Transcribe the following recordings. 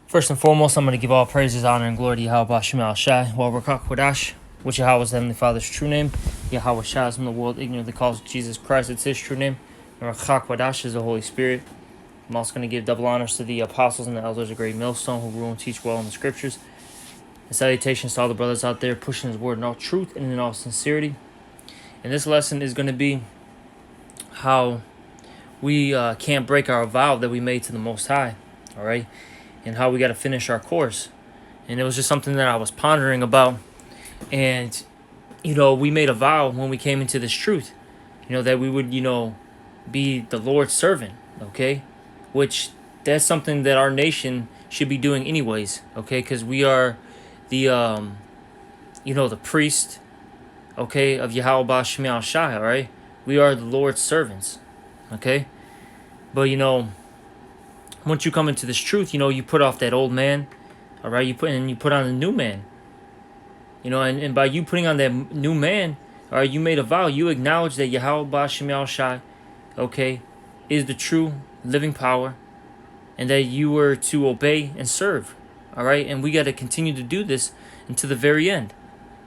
First and foremost, I'm going to give all praises, honor, and glory to Yahweh Shema Shai, Wabrakak Wadash, which Yahweh is the Heavenly Father's true name. Yahweh Shai is from the world ignorantly calls Jesus Christ, it's his true name. And Rakak Wadash is the Holy Spirit. I'm also going to give double honors to the apostles and the elders of Great Millstone who rule and teach well in the scriptures. And salutations to all the brothers out there pushing his word in all truth and in all sincerity. And this lesson is going to be how we can't break our vow that we made to the Most High, all right? And how we got to finish our course. And it was just something that I was pondering about. And, we made a vow when we came into this truth, that we would, be the Lord's servant, okay? Which that's something that our nation should be doing anyways, okay? Because we are the, the priest, okay, of Yahweh Shema Shai, all right? We are the Lord's servants, okay? But, once you come into this truth, you put off that old man, all right? You put on a new man, and by you putting on that new man, all right, you made a vow. You acknowledge that Yahweh Shem Shai, okay, is the true living power, and that you were to obey and serve, all right? And we got to continue to do this until the very end,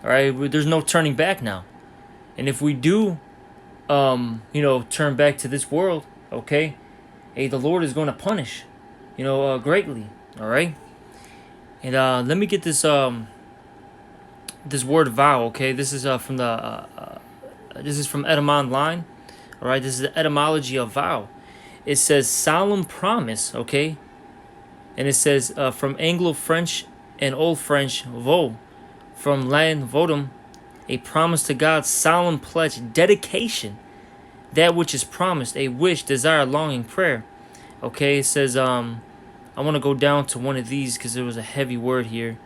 all right? There's no turning back now. And if we do, turn back to this world, okay, hey, the Lord is going to punish, greatly. All right. And let me get this this word vow. Okay, this is from Etym Online. All right, this is the etymology of vow. It says solemn promise. Okay, and it says from Anglo-French and Old French vœu, from Latin votum, a promise to God, solemn pledge, dedication, that which is promised, a wish, desire, longing, prayer. Okay, it says, I want to go down to one of these because there was a heavy word here.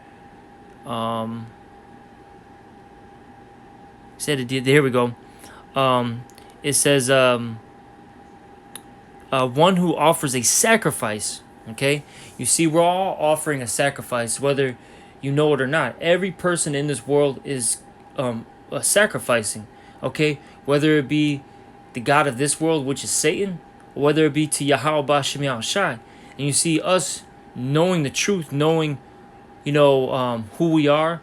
Said it did. Here we go. It says, one who offers a sacrifice. Okay, you see, we're all offering a sacrifice, whether you know it or not. Every person in this world is sacrificing. Okay, whether it be the God of this world, which is Satan, or whether it be to Yahweh Shem Shai. And you see us knowing the truth, knowing, who we are,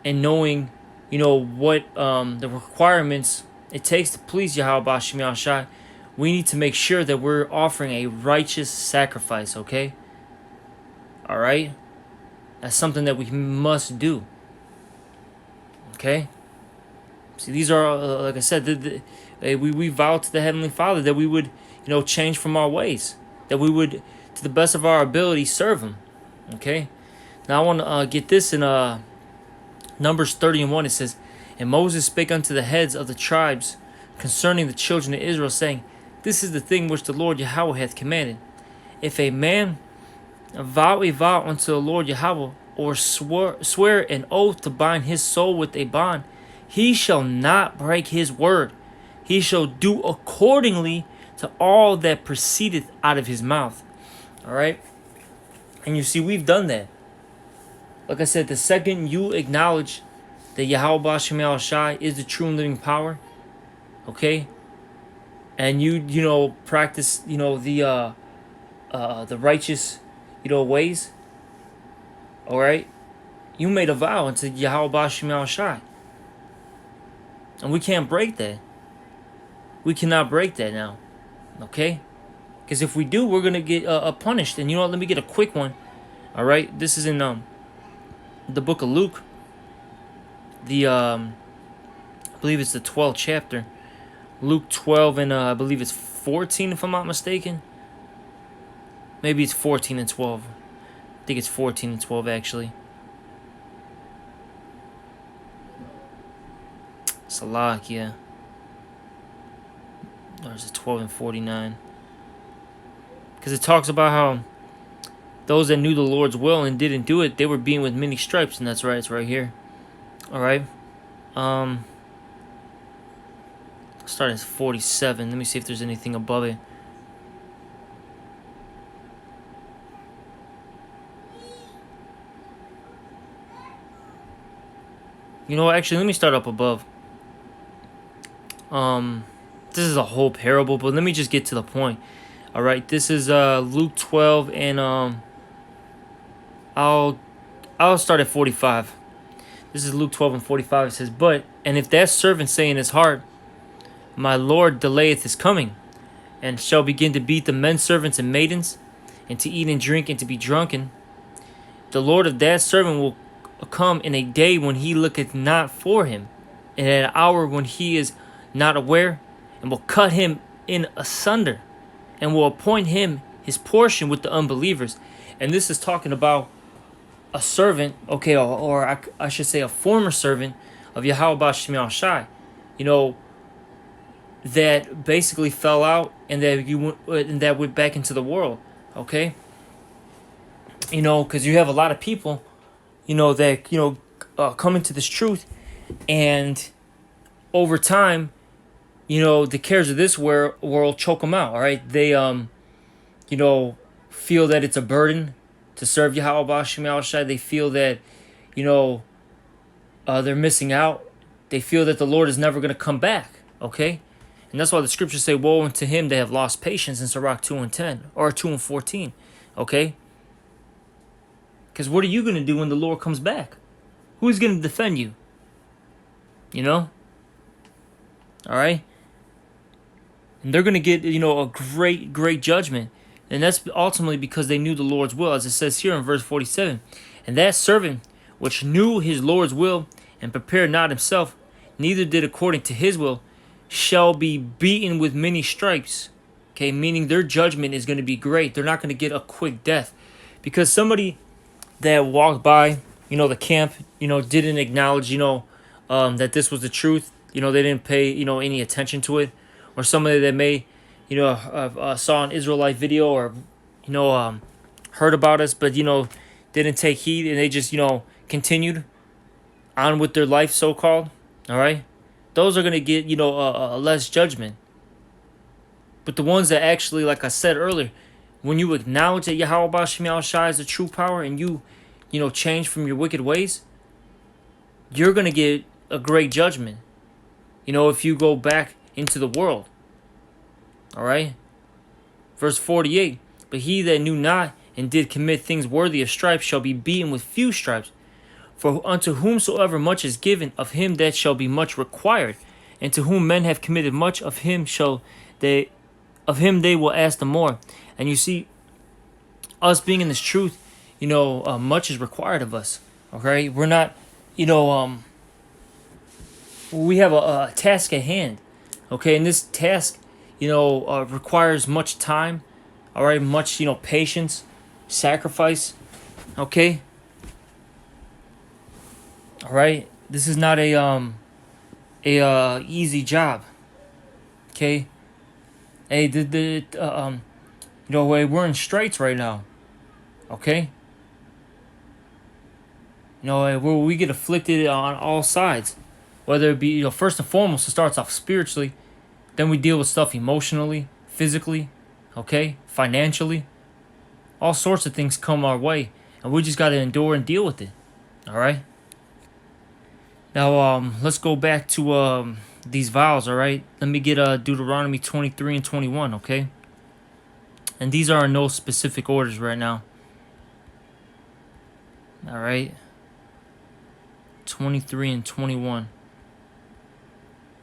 and knowing, what the requirements it takes to please Yahweh Shem Shai. We need to make sure that we're offering a righteous sacrifice, okay? All right? That's something that we must do. Okay? See, these are, like I said, we vow to the Heavenly Father that we would, change from our ways. That we would, to the best of our ability, serve Him. Okay? Now I want to get this in Numbers 30:1. It says, and Moses spake unto the heads of the tribes concerning the children of Israel, saying, this is the thing which the Lord Yahweh hath commanded. If a man vow a vow unto the Lord Yahweh, or swear an oath to bind his soul with a bond, he shall not break his word. He shall do accordingly to all that proceedeth out of his mouth. All right? And you see, we've done that. Like I said, the second you acknowledge that Yahweh Shem Shai is the true and living power, okay? And you practice, the righteous, ways, all right? You made a vow unto Yahweh Shem Shai. And we can't break that. We cannot break that now. Okay? Because if we do, we're going to get punished. And let me get a quick one. All right? This is in the book of Luke. I believe it's the 12th chapter. Luke 12 and I believe it's 14 if I'm not mistaken. Maybe it's 14 and 12. I think it's 14 and 12 actually. Salak, yeah. Or is it 12 and 49? Because it talks about how those that knew the Lord's will and didn't do it, they were beaten with many stripes, and that's right, it's right here. All right. Start at 47. Let me see if there's anything above it. Actually, let me start up above. This is a whole parable, but let me just get to the point. All right, this is Luke 12 and I'll start at 45. This is Luke 12 and 45. It says, and if that servant say in his heart, my Lord delayeth his coming, and shall begin to beat the men servants and maidens, and to eat and drink and to be drunken, the Lord of that servant will come in a day when he looketh not for him, and at an hour when he is not aware, and will cut him in asunder, and will appoint him his portion with the unbelievers. And this is talking about a servant, okay, or I should say a former servant of Yahweh Shemiel Shai, that basically fell out and that went back into the world, okay? Because you have a lot of people, that come into this truth, and over time, the cares of this world choke them out. All right, they feel that it's a burden to serve Yahweh Shemiel Shai. They feel that they're missing out. They feel that the Lord is never going to come back. Okay. And that's why the scriptures say, woe unto him they have lost patience in Sirach 2 and 10, or 2 and 14. Okay? Because what are you going to do when the Lord comes back? Who's going to defend you? All right? And they're going to get, a great, great judgment. And that's ultimately because they knew the Lord's will, as it says here in verse 47. And that servant which knew his Lord's will and prepared not himself, neither did according to his will, shall be beaten with many stripes. Okay, meaning their judgment is going to be great. They're not going to get a quick death. Because somebody that walked by, the camp, didn't acknowledge, that this was the truth. They didn't pay, any attention to it. Or somebody that may, saw an Israelite video or, heard about us, but, didn't take heed and they just, continued on with their life, so-called. All right. Those are going to get, less judgment. But the ones that actually, like I said earlier, when you acknowledge that Yahweh Shemiel Shai is the true power and you, change from your wicked ways, you're going to get a great judgment. If you go back into the world. All right? Verse 48, but he that knew not and did commit things worthy of stripes shall be beaten with few stripes. For unto whomsoever much is given, of him that shall be much required. And to whom men have committed much, of him they will ask the more. And you see, us being in this truth, much is required of us. Okay, we're not, we have a task at hand. Okay, and this task, requires much time. All right, much patience, sacrifice. Okay. All right, this is not a easy job. Okay. Hey, we're in straits right now. Okay. Where we get afflicted on all sides, whether it be first and foremost, it starts off spiritually, then we deal with stuff emotionally, physically, okay, financially, all sorts of things come our way, and we just got to endure and deal with it. All right. Now, let's go back to these vows, all right? Let me get Deuteronomy 23 and 21, okay? And these are in no specific orders right now. All right? 23 and 21.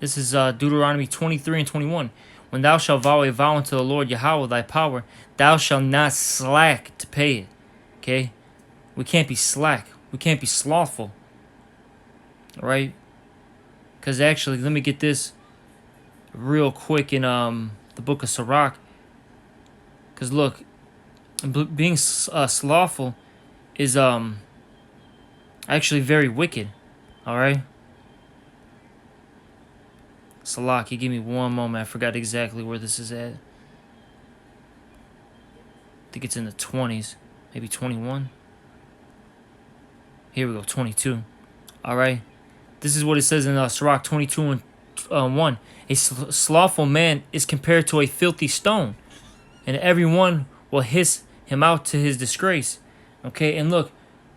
This is Deuteronomy 23 and 21. When thou shalt vow a vow unto the Lord Yahweh thy power, thou shalt not slack to pay it, okay? We can't be slack. We can't be slothful. All right, because actually, let me get this real quick in the book of Sirach. Because look, being slothful is actually very wicked. All right, Salak, you give me one moment. I forgot exactly where this is at. I think it's in the 20s, maybe 21. Here we go, 22. All right. This is what it says in Sirach 22 and 1. A slothful man is compared to a filthy stone, and everyone will hiss him out to his disgrace. Okay, and look,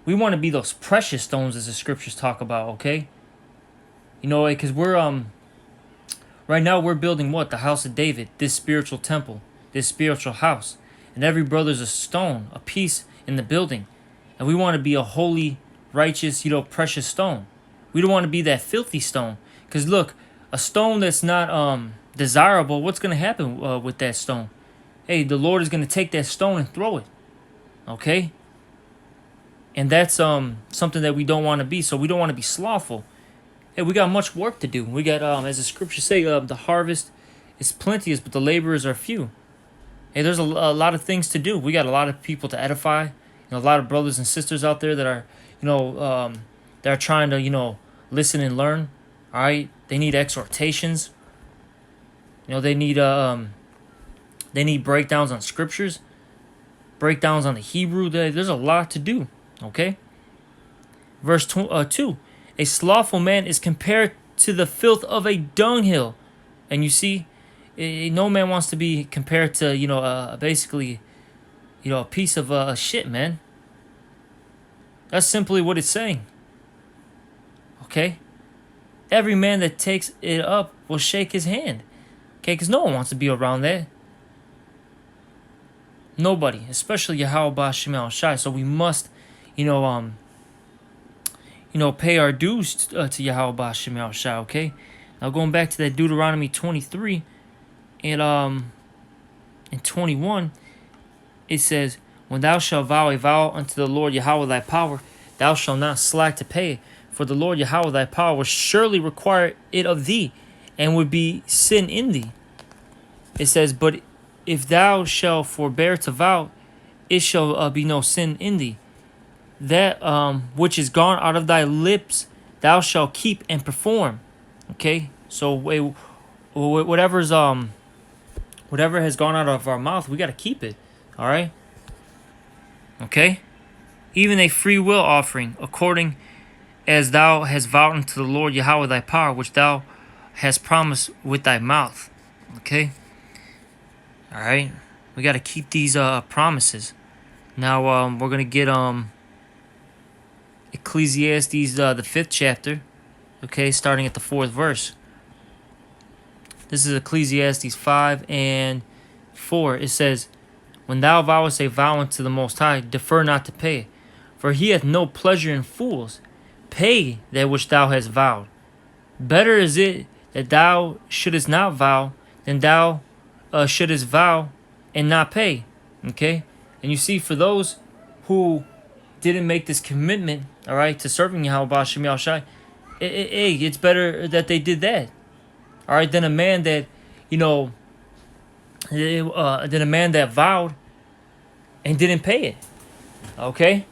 we want to be those precious stones as the scriptures talk about, okay? Because we're, right now we're building what? The house of David, this spiritual temple, this spiritual house. And every brother's a stone, a piece in the building. And we want to be a holy, righteous, precious stone. We don't want to be that filthy stone. Because look, a stone that's not desirable, what's going to happen with that stone? Hey, the Lord is going to take that stone and throw it. Okay? And that's something that we don't want to be. So we don't want to be slothful. Hey, we got much work to do. We got, as the scriptures say, the harvest is plenteous, but the laborers are few. Hey, there's a lot of things to do. We got a lot of people to edify. A lot of brothers and sisters out there that are, that are trying to, listen and learn. All right, they need exhortations. They need breakdowns on scriptures, breakdowns on the Hebrew. There's a lot to do. Okay. Verse 2. A slothful man is compared to the filth of a dunghill, and you see, no man wants to be compared to basically, a piece of shit, man. That's simply what it's saying. Okay? Every man that takes it up will shake his hand. Okay? Because no one wants to be around that. Nobody. Especially Yahweh Shema Shai. So we must, pay our dues to Yahweh Shema Shai. Okay? Now going back to that Deuteronomy 23 and in 21, it says, when thou shalt vow a vow unto the Lord Yahweh thy power, thou shalt not slack to pay it. For the Lord Yahweh thy power will surely require it of thee, and would be sin in thee. It says, but if thou shalt forbear to vow, it shall be no sin in thee. That which is gone out of thy lips, thou shalt keep and perform. Okay? So whatever has gone out of our mouth, we got to keep it. All right? Okay? Even a free will offering, according as thou hast vowed unto the Lord Yahweh thy power, which thou hast promised with thy mouth. Okay? All right? We got to keep these promises. Now, we're going to get Ecclesiastes, the 5th chapter. Okay? Starting at the 4th verse. This is Ecclesiastes 5 and 4. It says, when thou vowest a vow unto the Most High, defer not to pay, for he hath no pleasure in fools. Pay that which thou hast vowed. Better is it that thou shouldest not vow than thou shouldest vow and not pay. Okay? And you see, for those who didn't make this commitment, all right, to serving Yahweh Shem Shai, it's better that they did that. All right, than a man that, than a man that vowed and didn't pay it. Okay?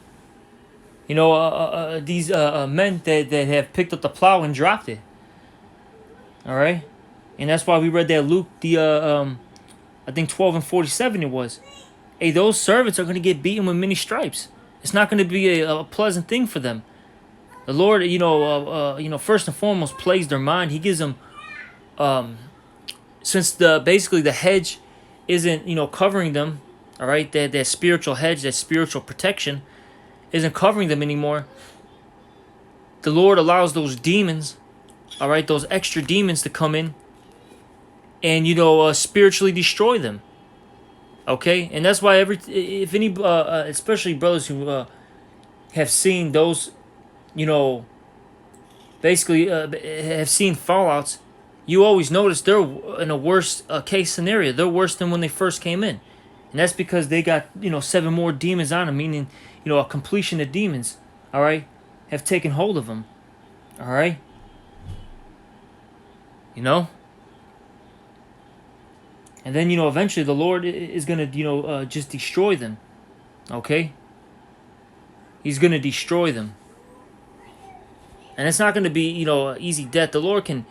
These men that have picked up the plow and dropped it. All right? And that's why we read that Luke, I think 12 and 47 it was. Hey, those servants are going to get beaten with many stripes. It's not going to be a pleasant thing for them. The Lord, first and foremost, plays their mind. He gives them, since basically the hedge isn't, covering them, all right, that spiritual hedge, that spiritual protection isn't covering them anymore. The Lord allows those demons, all right, those extra demons to come in and, spiritually destroy them. Okay? And that's why especially brothers who have seen those, basically have seen fallouts, you always notice they're in a worse case scenario. They're worse than when they first came in. And that's because they got, 7 more demons on them, meaning, a completion of demons, all right, have taken hold of them, all right? And then, eventually the Lord is going to, just destroy them, okay? He's going to destroy them. And it's not going to be, easy death. The Lord can,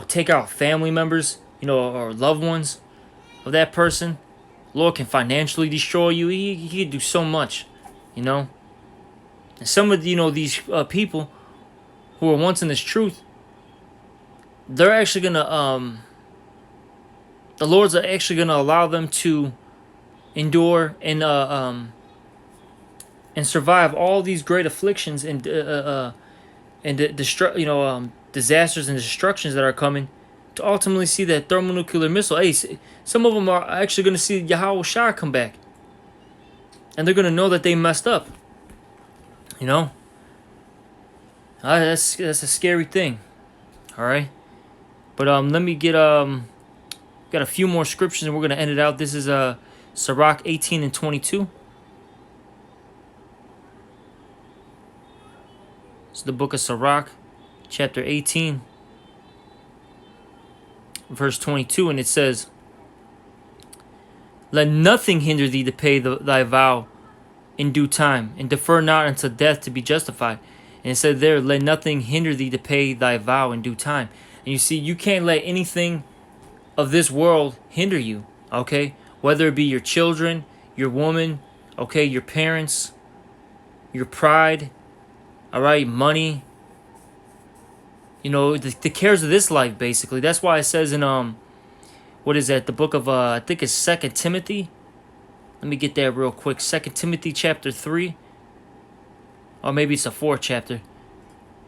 take out family members, or loved ones of that person. The Lord can financially destroy you. He can do so much, And some of, these people who are once in this truth, they're actually going to, the Lord's actually going to allow them to endure and survive all these great afflictions and disasters and destructions that are coming, to ultimately see that thermonuclear missile. Hey, some of them are actually going to see Yahweh Shai come back, and they're going to know that they messed up. You know, that's a scary thing. All right, but let me get got a few more scriptures and we're gonna end it out. This is Sirach 18 and 22. It's the book of Sirach, chapter 18, verse 22, and it says, "Let nothing hinder thee to pay thy vow in due time, and defer not until death to be justified." And it said there, "Let nothing hinder thee to pay thy vow in due time." And you see, you can't let anything of this world hinder you, okay? Whether it be your children, your woman, okay, your parents, your pride, all right, money, you know, the cares of this life, basically. That's why it says in, what is that, the book of, I think it's 2 Timothy. Let me get that real quick. 2 Timothy chapter 3. Or maybe it's a 4th chapter.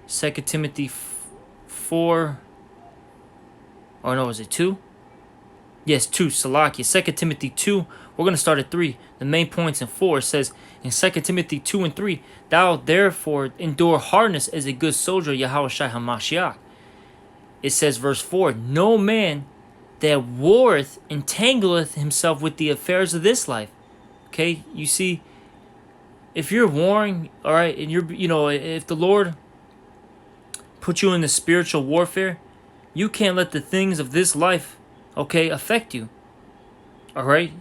2 Timothy 4. Or no, is it 2? Yes, 2, Salakia. 2 Timothy 2. We're going to start at 3. The main points in 4 says, in 2 Timothy 2 and 3, "Thou therefore endure hardness as a good soldier, Yahushua HaMashiach." It says, verse 4, "No man that warreth entangleth himself with the affairs of this life." Okay, you see, if you're warring, all right, and you're, you know, if the Lord put you in the spiritual warfare, you can't let the things of this life, okay, affect you. All right?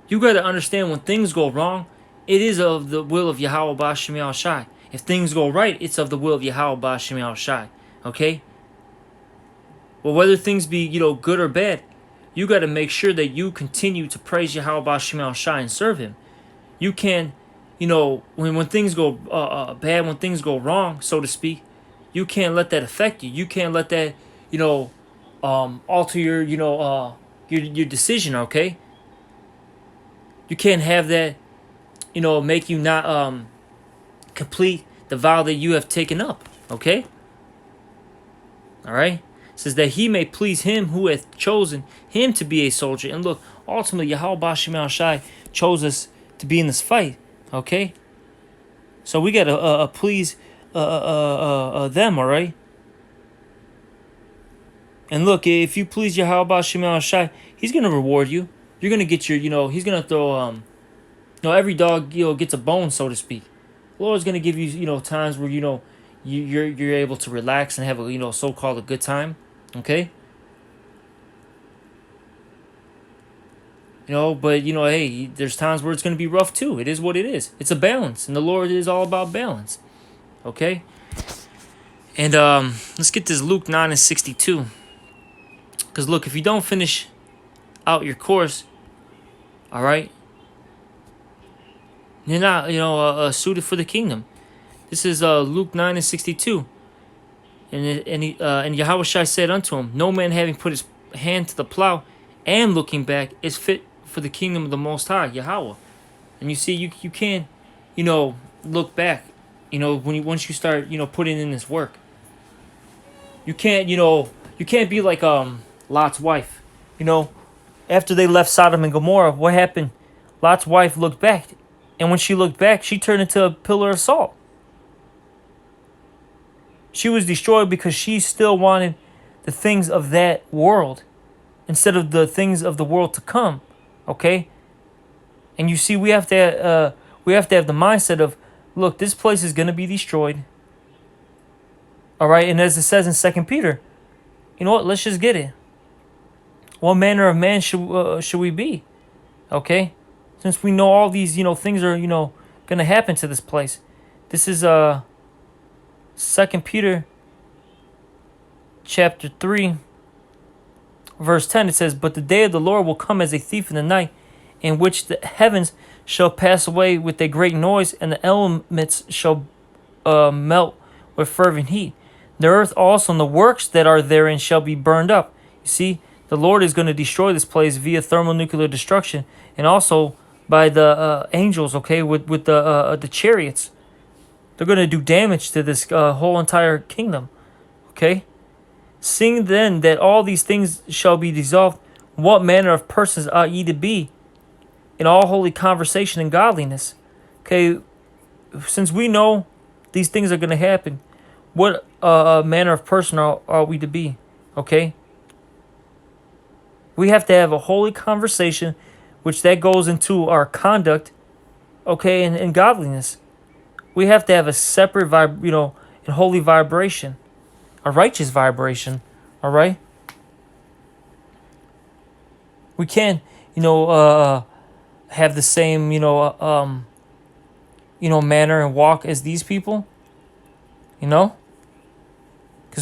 You got to understand when things go wrong, it is of the will of Yahweh Ba'Shem Yahushai. If things go right, it's of the will of Yahweh Ba'Shem Yahushai. Okay? Well, whether things be, you know, good or bad, you got to make sure that you continue to praise Yahweh Ba'Shem Yahushai and serve Him. You can, you know, when things go bad, when things go wrong, so to speak, you can't let that affect you. You can't let that, you know, alter your, you know, your decision. Okay. You can't have that, you know, make you not complete the vow that you have taken up. Okay. All right. It says that he may please him who hath chosen him to be a soldier. And look, ultimately, Yahweh Ba'Shem Yahushai chose us to be in this fight. Okay. So we gotta please them. All right. And look, if you please Yahweh Ba'Shem Yahushai, He's gonna reward you. You're gonna get your, you know, He's gonna throw you know, every dog, you know, gets a bone, so to speak. The Lord's gonna give you, you know, times where, you know, you're able to relax and have a, you know, so-called a good time. Okay. You know, but you know, hey, there's times where it's gonna be rough too. It is what it is. It's a balance, and the Lord is all about balance. Okay. And let's get this Luke 9 and 62. Because look, if you don't finish out your course, all right, you're not, you know, suited for the kingdom. This is Luke 9 and 62. And Yahweh Shai said unto him, "No man having put his hand to the plow and looking back is fit for the kingdom of the Most High, Yahweh." And you see, you can't, you know, look back, you know, once you start, you know, putting in this work. You can't, you know, you can't be like Lot's wife. You know, after they left Sodom and Gomorrah, what happened? Lot's wife looked back, and when she looked back, she turned into a pillar of salt. She was destroyed because she still wanted the things of that world instead of the things of the world to come. Okay? And you see, we have to have the mindset of, look, this place is going to be destroyed. All right? And as it says in 2 Peter, you know what? Let's just get it. What manner of man should we be? Okay? Since we know all these, you know, things are, you know, going to happen to this place. This is 2 Peter chapter 3, verse 10. It says, "But the day of the Lord will come as a thief in the night, in which the heavens shall pass away with a great noise, and the elements shall melt with fervent heat. The earth also and the works that are therein shall be burned up." You see, the Lord is going to destroy this place via thermonuclear destruction, and also by the angels, okay, with the chariots. They're going to do damage to this whole entire kingdom. Okay? "Seeing then that all these things shall be dissolved, what manner of persons ought ye to be in all holy conversation and godliness?" Okay? since we know these things are going to happen, what manner of person are we to be? Okay? We have to have a holy conversation, which that goes into our conduct, okay, and godliness. We have to have a separate and holy vibration, a righteous vibration, all right? We can't, have the same, manner and walk as these people, because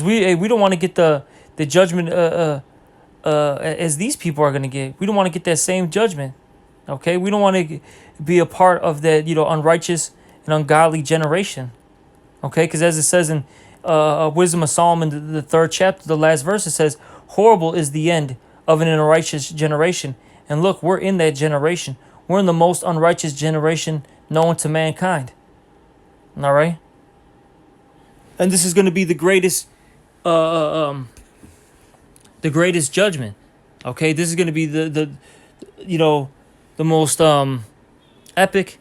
we don't want to get the judgment as these people are gonna get. We don't want to get that same judgment, okay? We don't want to be a part of that, unrighteous and ungodly generation, okay? Because as it says in Wisdom of Solomon, the 3rd chapter, the last verse, it says, "Horrible is the end of an unrighteous generation." And look, we're in that generation. We're in the most unrighteous generation known to mankind. All right? And this is going to be the greatest judgment. Okay? This is going to be the most epic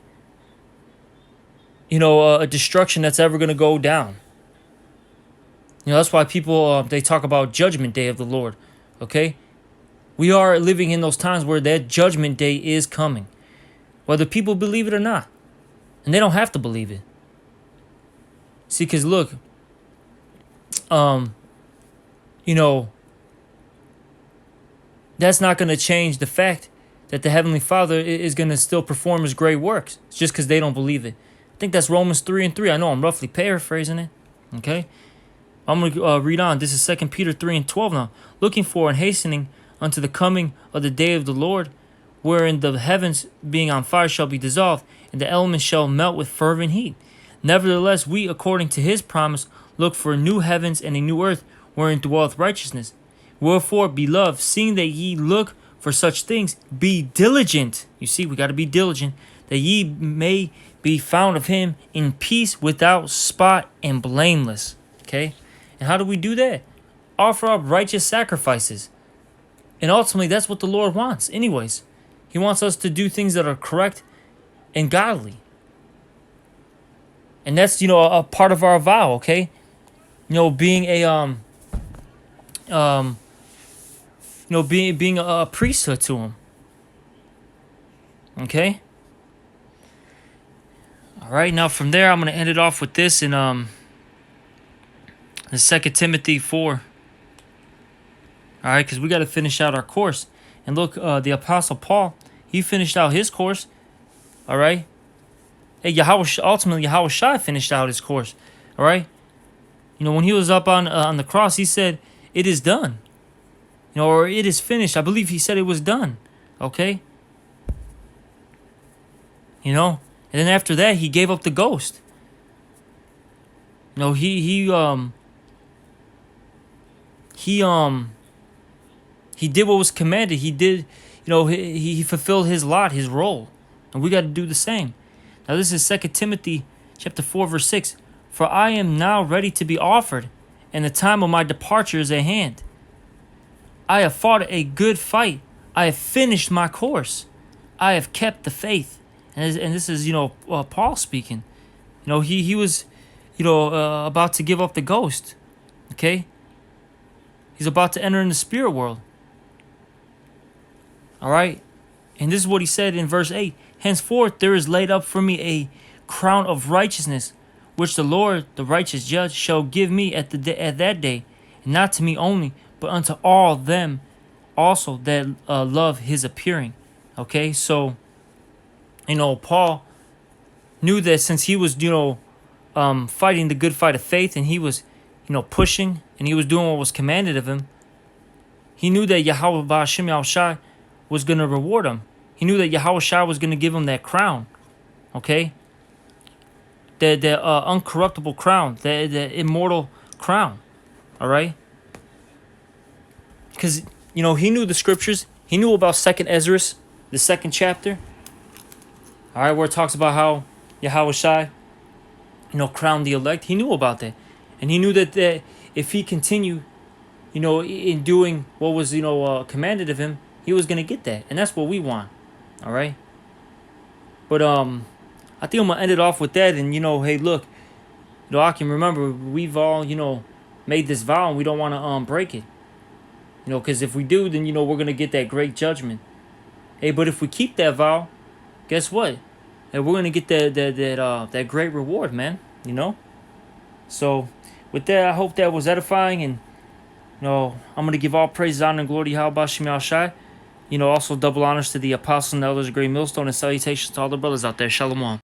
destruction that's ever going to go down. That's why people they talk about Judgment Day of the Lord. Okay? We are living in those times where that judgment day is coming, whether people believe it or not. And they don't have to believe it. See, because look, that's not going to change the fact that the Heavenly Father is going to still perform His great works. It's just because they don't believe it. I think that's Romans 3:3. I know I'm roughly paraphrasing it. Okay? I'm going to read on. This is 2 Peter 3:12 now. "Looking for and hastening unto the coming of the day of the Lord, wherein the heavens being on fire shall be dissolved, and the elements shall melt with fervent heat. Nevertheless, we, according to His promise, look for new heavens and a new earth, wherein dwelleth righteousness. Wherefore, beloved, seeing that ye look for such things, be diligent." You see, we got to be diligent, "that ye may be found of Him in peace, without spot, and blameless." Okay? And how do we do that? Offer up righteous sacrifices. And ultimately, that's what the Lord wants anyways. He wants us to do things that are correct and godly. And that's, a part of our vow, okay? Being a, being a priesthood to Him. Okay? All right, now from there, I'm going to end it off with this in the 2 Timothy 4. All right, because we got to finish out our course. And look, the Apostle Paul, he finished out his course. All right. Hey, ultimately, Yahushua finished out his course. All right. When he was up on the cross, he said, "It is done." Or "It is finished." I believe he said it was done. Okay. And then after that, he gave up the ghost. He did what was commanded. He did, he fulfilled his lot, his role. And we got to do the same. Now this is 2 Timothy chapter 4, verse 6. "For I am now ready to be offered, and the time of my departure is at hand. I have fought a good fight. I have finished my course. I have kept the faith." And this is, Paul speaking. He was, about to give up the ghost. Okay? He's about to enter in the spirit world. All right? And this is what he said in verse 8. "Henceforth there is laid up for me a crown of righteousness, which the Lord, the righteous judge, shall give me at that day, and not to me only, but unto all them also that love His appearing." Okay? So, Paul knew that since he was, fighting the good fight of faith, and he was, pushing, and he was doing what was commanded of him, he knew that Yahweh Ba'ashem Yahushai was going to reward him. He knew that Yahushua was going to give him that crown. Okay? The uncorruptible crown. The immortal crown. All right? Because, he knew the scriptures. He knew about 2nd Ezra, the 2nd chapter. All right, where it talks about how Yahushua, crowned the elect. He knew about that. And he knew that if he continued, in doing what was, commanded of him, he was going to get that. And that's what we want. All right? But I think I'm gonna end it off with that. And hey, look, I can remember we've all made this vow and we don't want to break it. Because if we do, then we're gonna get that great judgment. Hey, but if we keep that vow, guess what? Hey, we're gonna get that great reward, man. So, with that, I hope that was edifying, and I'm gonna give all praise, honor, and glory to Yahweh Bashim Shai. Also double honors to the apostles and elders of Great Millstone, and salutations to all the brothers out there. Shalom.